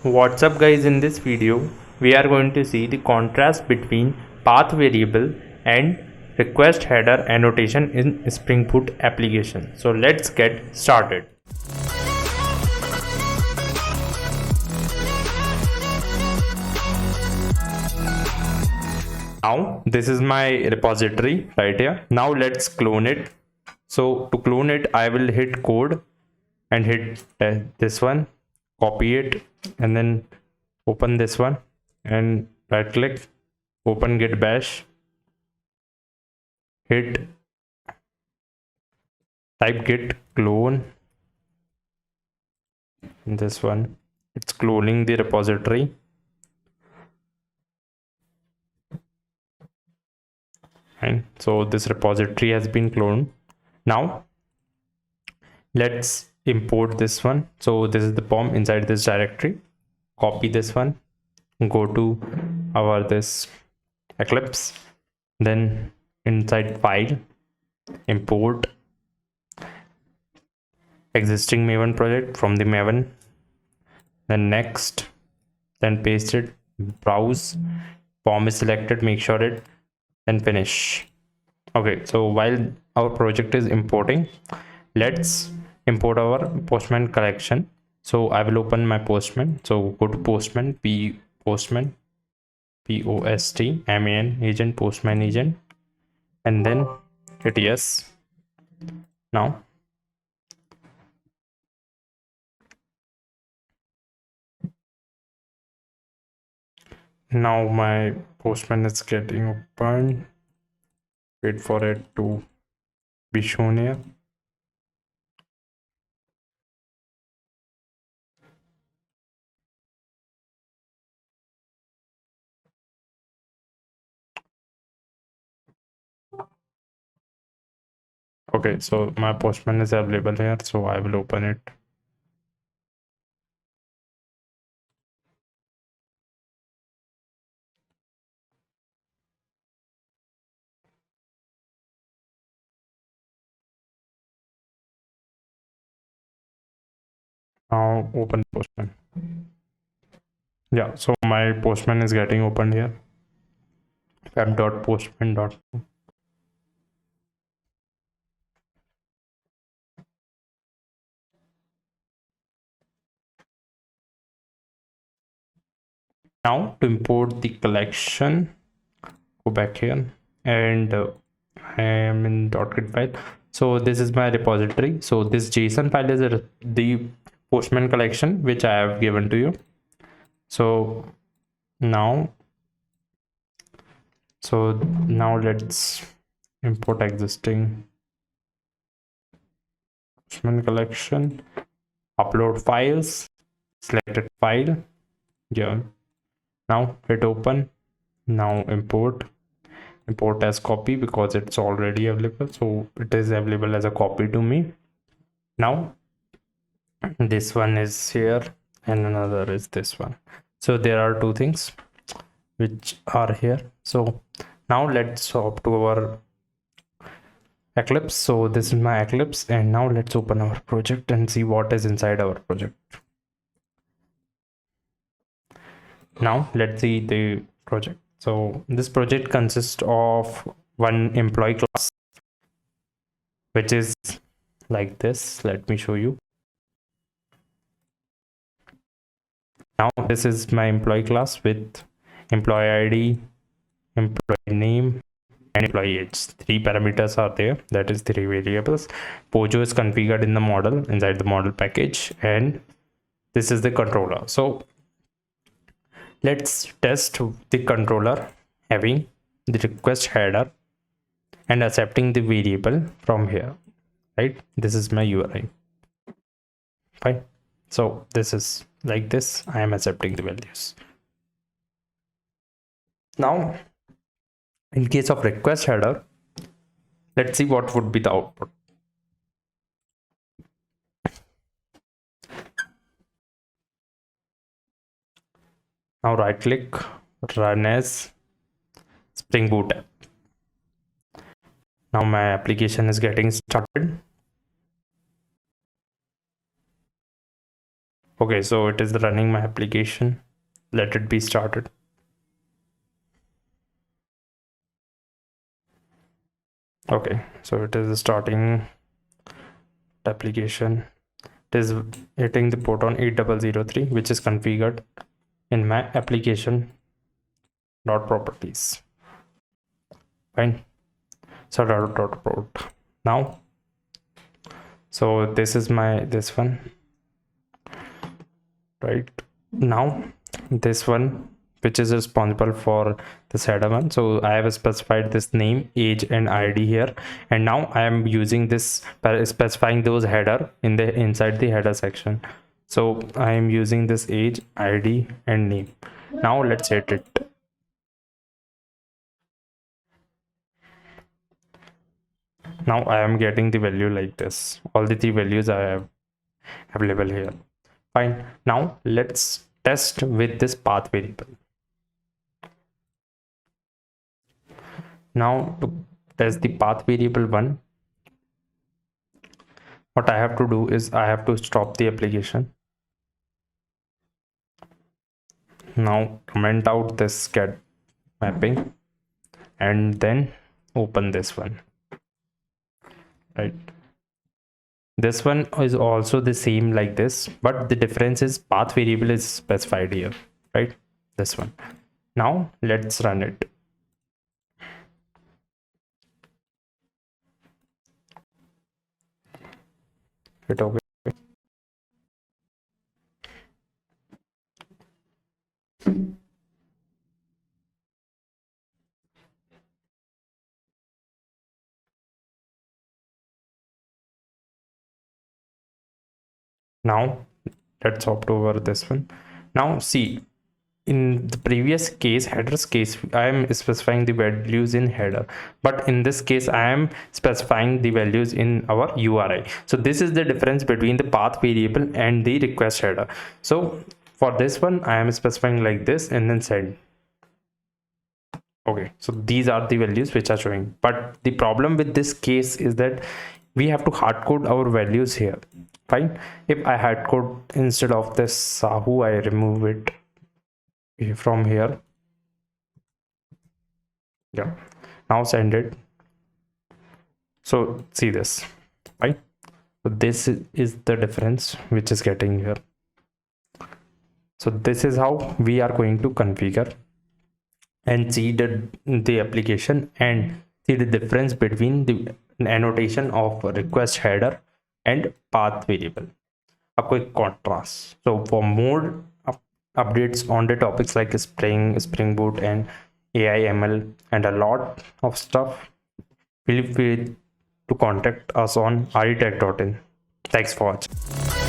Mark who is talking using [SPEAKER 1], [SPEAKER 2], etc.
[SPEAKER 1] What's up guys, in this video we are going to see the contrast between path variable and request header annotation in Spring Boot application. So let's get started. Now this is my repository right here. Now let's clone it. So to clone it, I will hit code and hit this one, copy it, and then open this one and right click, open git bash, hit type git clone. This one, it's cloning the repository. And so this repository has been cloned. Now let's import this one. So this is the POM inside this directory. Copy this one, go to our this Eclipse, then inside file, import existing Maven project from the Maven, then next, then paste it, browse, POM is selected, make sure it, then finish. Okay, so while our project is importing, let's import our Postman collection. So I will open my Postman. So go to Postman, Postman, POSTMAN agent, Postman agent, and then hit yes. Now my Postman is getting open. Wait for it to be shown here. Okay, so my Postman is available here, so I will open it. Now open Postman. Yeah, so my Postman is getting opened here. web.postman.com. Now to import the collection, go back here and I am in .git file. So this is my repository. So this JSON file is the Postman collection which I have given to you. So now let's import existing Postman collection, upload files, selected file. Yeah. Now hit open. Now import as copy because it's already available, so it is available as a copy to me. Now this one is here and another is this one. So there are two things which are here. So now let's hop to our Eclipse. So this is my Eclipse, and now let's open our project and see what is inside our project. Now let's see the project. So this project consists of one employee class, which is like this. Let me show you. Now this is my employee class with employee ID, employee name, and employee age. Three parameters are there, that is three variables. Pojo is configured in the model inside the model package, and this is the controller. So let's test the controller having the request header and accepting the variable from here, right? This is my URI. Fine. So this is like this. I am accepting the values. Now in case of request header, let's see what would be the output. Now right click, run as Spring Boot app. Now my application is getting started. Okay, so it is running my application. Let it be started. Okay, so it is starting the application. It is hitting the port on 8003, which is configured in my application dot properties. Fine. So dot port. Now, so this is this one, right? Now this one, which is responsible for this header one, so I have specified this name, age and ID here, and now I am using this specifying those header in the inside the header section. So I am using this age, ID and name. Now let's hit it. Now I am getting the value like this. All the three values I have available here. Fine. Now let's test with this path variable. Now to test the path variable one, what I have to do is I have to stop the application. Now comment out this get mapping and then open this one, right? This one is also the same like this, but the difference is path variable is specified here, right? This one. Now let's run it. Hit OK. Now let's opt over this one. Now see, in the previous case, headers case, I am specifying the values in header, but in this case I am specifying the values in our URI. So this is the difference between the path variable and the request header. So for this one I am specifying like this and then send. Okay, so these are the values which are showing, but the problem with this case is that we have to hard code our values here. Fine, if I hard code instead of this Sahu, I remove it from here. Yeah, now send it. So see this, right? So this is the difference which is getting here. So this is how we are going to configure and see the application and see the difference between the annotation of request header and path variable. A quick contrast. So for more updates on the topics like Spring Boot and AI/ML and a lot of stuff, feel free to contact us on retech.in. Thanks for watching.